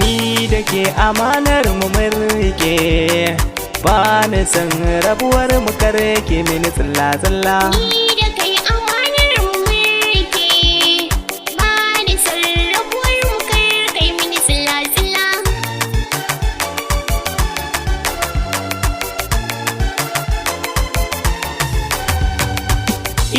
Ni da ke amanar mu mun rike, ba ni san rabuwar mu kare ke mini tsalla-tsalla. Ni da kai amanar mu mun rike, ba ni san rabuwar mu kare kai mini tsalla-tsalla.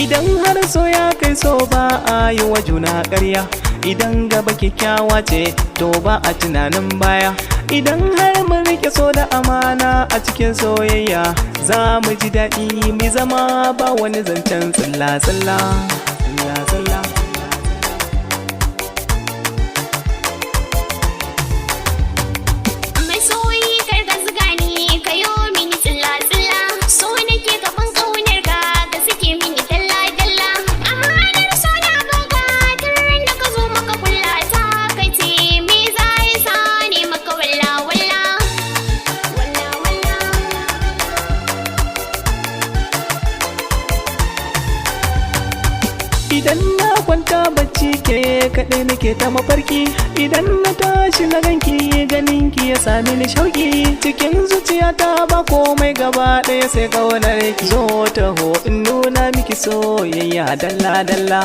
Idan har so ya kai so ba a yi wa juna ƙarya, idan gaba kyakkyawa ce to ba a tunanin baya. Idan har mun rike so da amana a cikin soyayya, za mu ji daɗi mu zama ba wani zancen tsalla-tsalla. Masoyi kar ka zuga ni ka yo mini tsalla-tsalla, so nake gaban ƙaunar ka ka suke mini dalla-dalla. Amanar so na baka tun da ka zo maka kulla ta kai ce me za ya sa ne maka walla-walla. Idan na kwanta bacci ke kaɗai nake ta mafarki, idan na tashi na ganki ganin ki ya sami ni shauki. Cikin zuciyata ba komai gaba ɗaya sai ƙaunar ki. Zo taho in nuna miki soyayya dalla-dalla.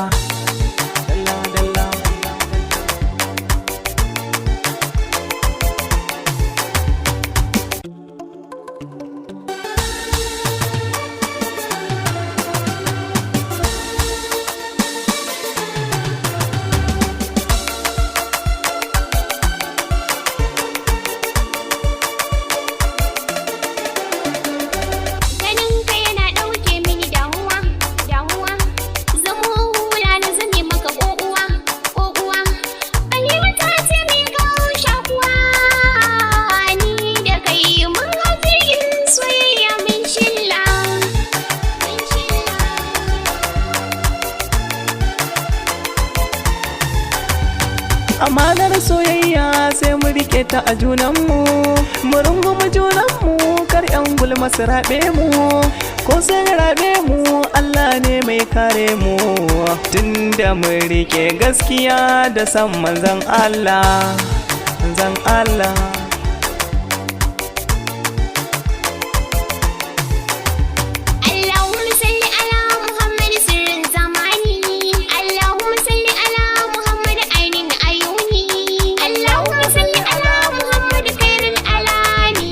Ganin ka yana ɗauke mini damuwa, damuwa. Zamo hula na zame maka ƙoƙuwa, ƙoƙuwa. Balima ta ce mai kawo shakuwa, ni da kai mun hau jirgin soyayya mun shilla, mun shilla. Amanar soyayya sai mu rike ta a junanmu, mu rungumi junanmu kar 'yan gulma su raɓe mu, ko sun raɓe mu Allah ne mai kare mu. Tunda mun rike gaskiya da san manzon Allah, manzon Allah. Allahumma salli ala Muhammad sirrin zamani, Allahumma salli ala Muhammad ainin ayuni, Allahumma salli ala Muhammad khairul alami,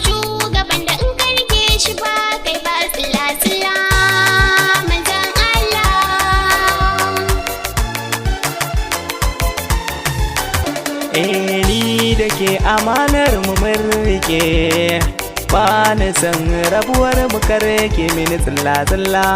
shugaban da in ka rike shi ba kai ba tsilla-tsilla, manzon Allah. Ni da ke amanar mu mun rike, ba ni san rabuwar mu kare ke mini tsalla-tsalla.